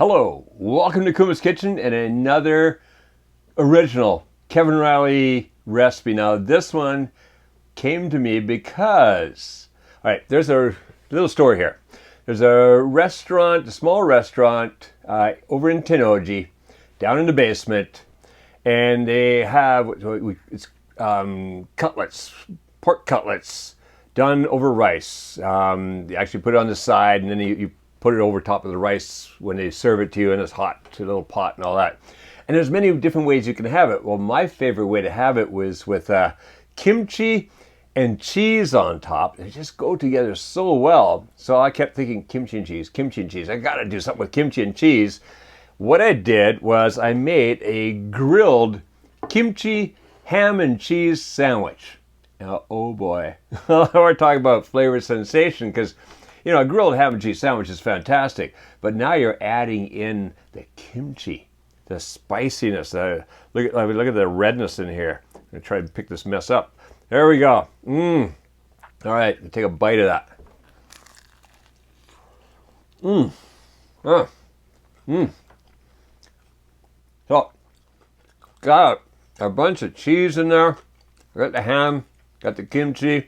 Hello, welcome to Kuma's Kitchen and another original Kevin Riley recipe. Now this one came to me because, all right, there's a little story here. There's a restaurant, a small restaurant over in Tenoji, down in the basement, and they have it's cutlets, pork cutlets, done over rice. You actually put it on the side, and then you put it over top of the rice when they serve it to you, and it's hot to a little pot and all that. And there's many different ways you can have it. Well, my favorite way to have it was with kimchi and cheese on top. They just go together so well. So I kept thinking kimchi and cheese, kimchi and cheese. I gotta do something with kimchi and cheese. What I did was I made a grilled kimchi ham and cheese sandwich. Now, oh boy, we're talking about flavor sensation, because you know, a grilled ham and cheese sandwich is fantastic, but now you're adding in the kimchi, the spiciness. Look at the redness in here. I'm gonna try to pick this mess up. There we go. All right, take a bite of that. So, got a bunch of cheese in there. I got the ham, got the kimchi.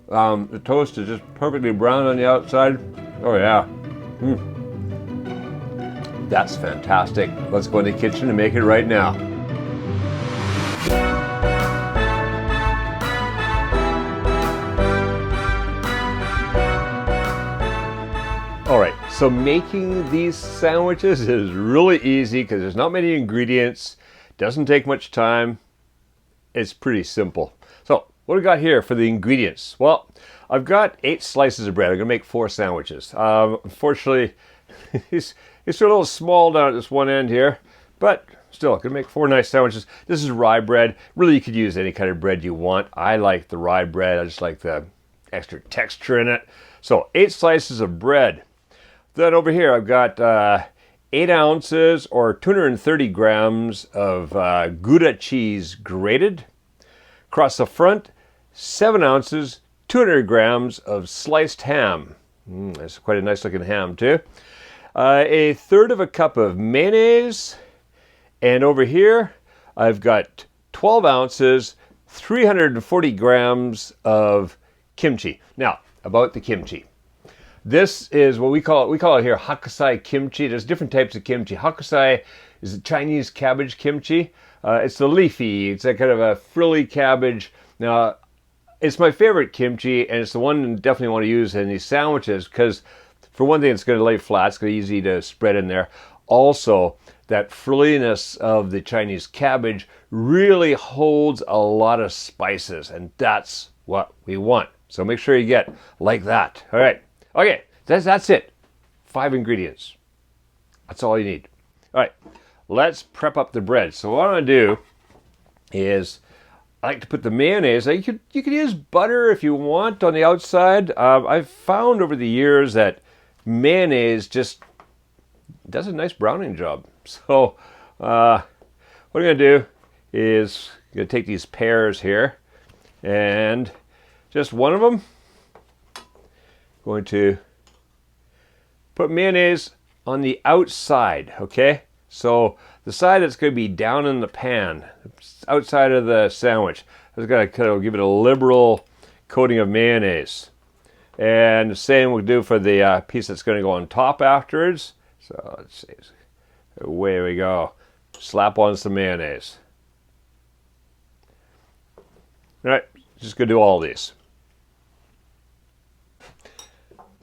The toast is just perfectly brown on the outside. Oh yeah. That's fantastic. Let's go in the kitchen and make it right now. All right, so making these sandwiches is really easy because there's not many ingredients. Doesn't take much time. It's pretty simple. So what do we got here for the ingredients? Well, I've got 8 slices of bread. I'm gonna make 4 sandwiches. Unfortunately, it's a little small down at this one end here, but still, I'm gonna make 4 nice sandwiches. This is rye bread. Really, you could use any kind of bread you want. I like the rye bread. I just like the extra texture in it. So 8 slices of bread. Then over here, I've got 8 ounces or 230 grams of Gouda cheese grated. Across the front, 7 ounces, 200 grams of sliced ham. That's quite a nice looking ham too. A third of a cup of mayonnaise. And over here, I've got 12 ounces, 340 grams of kimchi. Now, about the kimchi. This is what we call it here hakusai kimchi. There's different types of kimchi. Hakusai is a Chinese cabbage kimchi. It's the leafy, it's a kind of a frilly cabbage. Now, it's my favorite kimchi, and it's the one you definitely want to use in these sandwiches because, for one thing, it's going to lay flat. It's going to be easy to spread in there. Also, that frilliness of the Chinese cabbage really holds a lot of spices, and that's what we want. So make sure you get like that. All right. Okay, that's it. 5 ingredients. That's all you need. All right. Let's prep up the bread. So what I'm going to do is I like to put the mayonnaise. You could use butter if you want on the outside. I've found over the years that mayonnaise just does a nice browning job. So what I'm going to do is I'm going to take these pears here, and just one of them, going to put mayonnaise on the outside, okay? So the side that's going to be down in the pan, outside of the sandwich, I'm just going to kind of give it a liberal coating of mayonnaise. And the same we'll do for the piece that's going to go on top afterwards. So let's see. Away we go. Slap on some mayonnaise. All right, just going to do all these.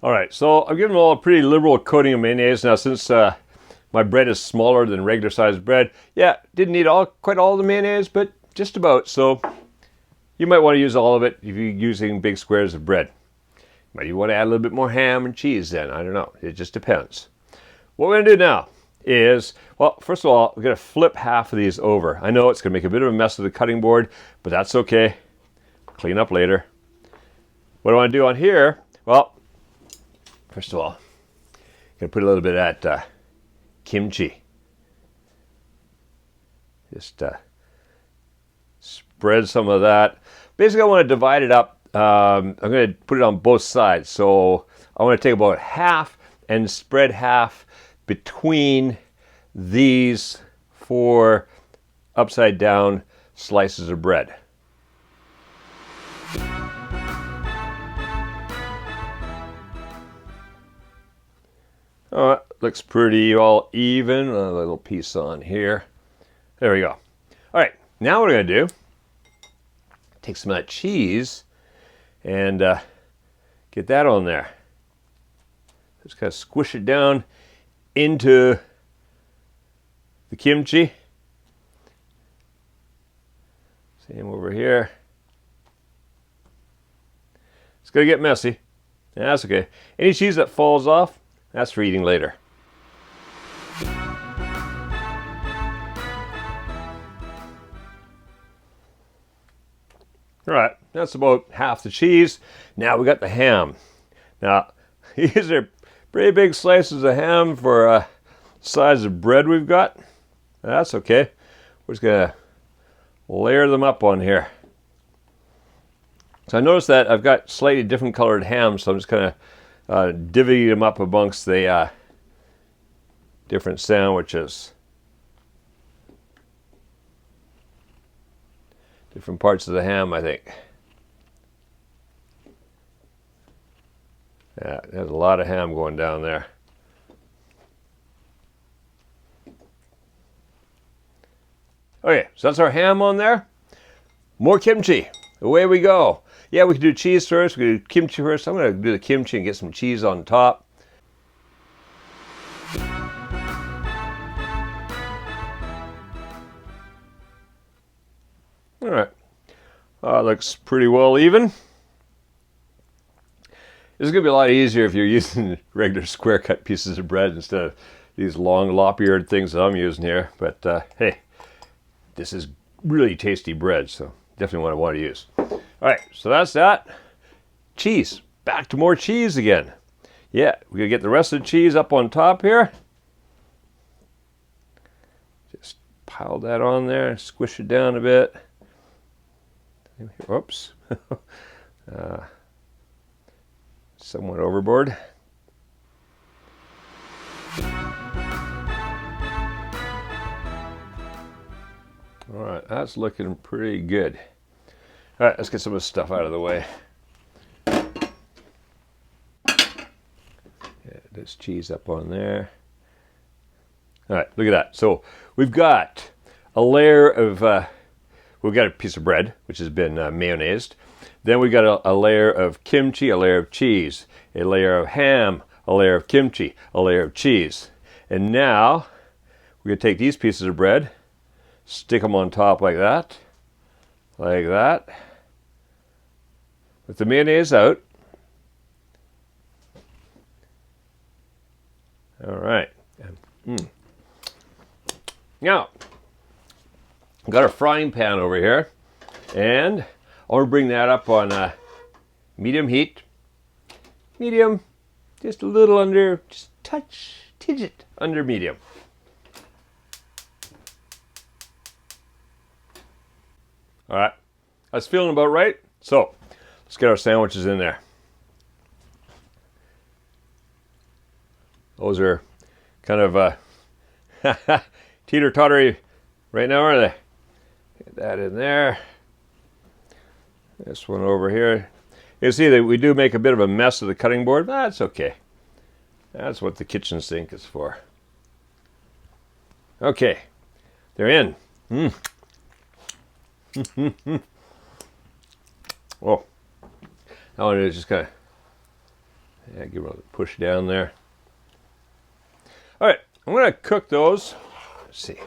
All right, so I've given them all a pretty liberal coating of mayonnaise. Now, since my bread is smaller than regular sized bread, yeah, didn't need quite all the mayonnaise, but just about. So you might want to use all of it if you're using big squares of bread. Might you want to add a little bit more ham and cheese then? I don't know. It just depends. What we're going to do now is, well, first of all, we're going to flip half of these over. I know it's going to make a bit of a mess with the cutting board, but that's okay. Clean up later. What do I want to do on here? Well, first of all, I'm going to put a little bit of that kimchi. Just spread some of that. Basically, I want to divide it up. I'm going to put it on both sides. So I want to take about half and spread half between these 4 upside down slices of bread. Oh, it looks pretty all even. A little piece on here. There we go. All right, now what we're going to do, take some of that cheese and get that on there. Just kind of squish it down into the kimchi. Same over here. It's going to get messy. That's okay. Any cheese that falls off, that's for eating later. All right, that's about half the cheese. Now we got the ham. Now, these are pretty big slices of ham for the size of bread we've got. That's okay. We're just gonna layer them up on here. So I noticed that I've got slightly different colored ham, so I'm just kind of divvying them up amongst the different sandwiches. Different parts of the ham, I think. Yeah, there's a lot of ham going down there. Okay, so that's our ham on there. More kimchi. Away we go. Yeah, we could do cheese first. We could do kimchi first. I'm going to do the kimchi and get some cheese on top. All right. Looks pretty well even. This is going to be a lot easier if you're using regular square cut pieces of bread instead of these long lop-eared things that I'm using here. But hey, this is really tasty bread, so definitely what I want to use. All right, so that's that. Cheese. Back to more cheese again. Yeah, we're going to get the rest of the cheese up on top here. Just pile that on there, squish it down a bit. Whoops. Somewhat overboard. All right, that's looking pretty good. All right, let's get some of this stuff out of the way. Yeah, there's cheese up on there. All right, look at that. So we've got a layer of, we've got a piece of bread, which has been mayonnaised. Then we got a layer of kimchi, a layer of cheese, a layer of ham, a layer of kimchi, a layer of cheese. And now we're going to take these pieces of bread, stick them on top like that, with the mayonnaise out. All right. Now, I've got a frying pan over here, and I want to bring that up on medium heat. Medium, just a little under, just tidget under medium. All right, that's feeling about right. So let's get our sandwiches in there. Those are kind of teeter-tottery right now, are they? Get that in there. This one over here. You see that we do make a bit of a mess of the cutting board, but that's okay. That's what the kitchen sink is for. Okay, they're in. Oh, that one is just kind of, give it a push down there. All right, I'm going to cook those. Let's see.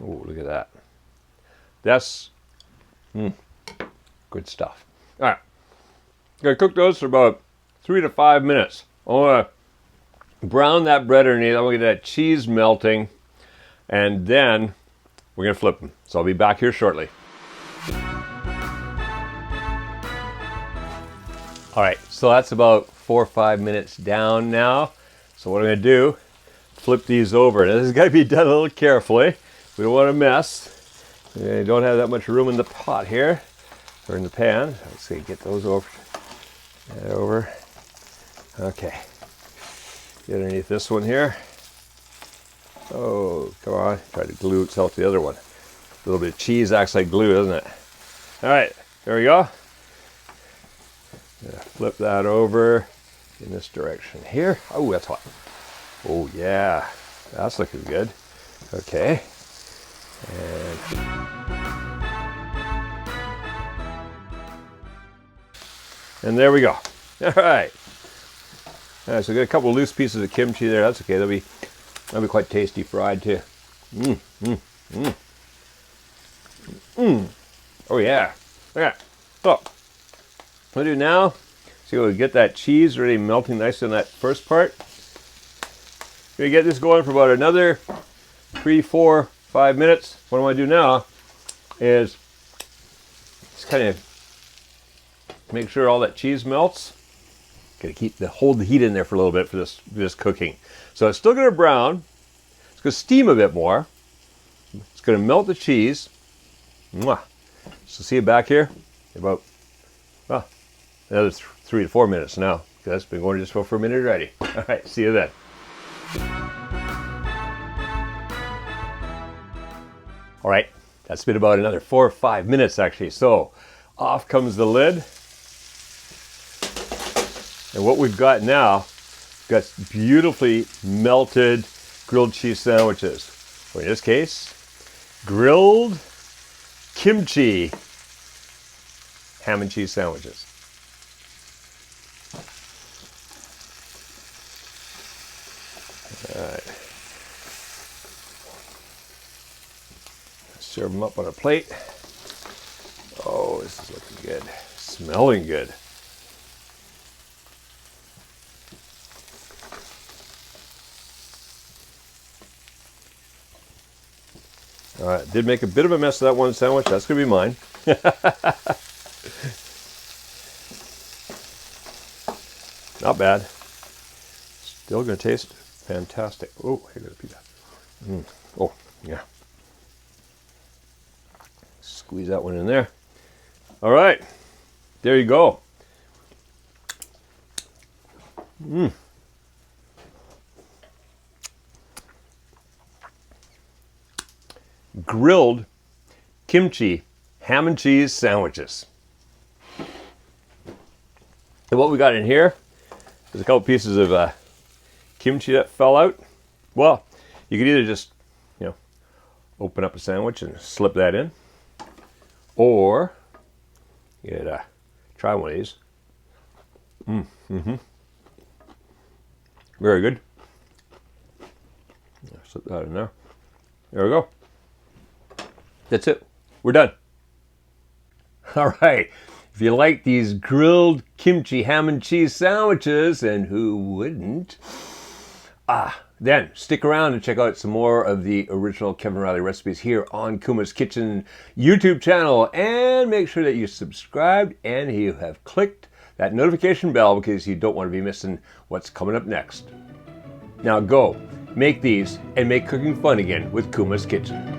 Oh, look at that. That's good stuff. All right, I'm going to cook those for about 3 to 5 minutes. I want to brown that bread underneath. I want to get that cheese melting, and then we're going to flip them. So I'll be back here shortly. All right, so that's about 4 or 5 minutes down now. So what I'm going to do, flip these over. Now this has got to be done a little carefully. We don't want to mess. We don't have that much room in the pot here, or in the pan. Let's see, get those over. Okay. Get underneath this one here. Oh, come on. Try to glue itself to the other one. A little bit of cheese acts like glue, doesn't it? All right, there we go. Flip that over in this direction here. Oh, that's hot. Oh, yeah. That's looking good. Okay. And there we go. All right. All right, so we got a couple of loose pieces of kimchi there. That's okay. That'll be quite tasty fried too. Oh yeah. Okay. So what I do now, see, we get that cheese really melting nice on that first part. We get this going for about another 3, 4, 5 minutes. What I want to do now is just kind of make sure all that cheese melts. Gotta hold the heat in there for a little bit for this cooking. So it's still gonna brown. It's gonna steam a bit more. It's gonna melt the cheese. Mwah. So see it back here? About another 3 to 4 minutes now. That's been going just for a minute already. All right, see you then. All right, that's been about another 4 or 5 minutes actually. So off comes the lid. And what we've got now, we've got beautifully melted grilled cheese sandwiches. Or in this case, grilled kimchi ham and cheese sandwiches. All right. Serve them up on a plate. Oh, this is looking good. Smelling good. All right, did make a bit of a mess of that one sandwich. That's going to be mine. Not bad. Still going to taste fantastic. Oh, here goes a pizza. Oh, yeah. Squeeze that one in there. All right, there you go. Grilled kimchi ham and cheese sandwiches. And what we got in here is a couple pieces of kimchi that fell out. Well, you could either just, open up a sandwich and slip that in, or you could try one of these. Very good. Slip that in there. There we go. That's it. We're done. All right. If you like these grilled kimchi ham and cheese sandwiches, and who wouldn't, then stick around and check out some more of the original Kevin Riley recipes here on Kuma's Kitchen YouTube channel. And make sure that you subscribed and you have clicked that notification bell because you don't want to be missing what's coming up next. Now go, make these, and make cooking fun again with Kuma's Kitchen.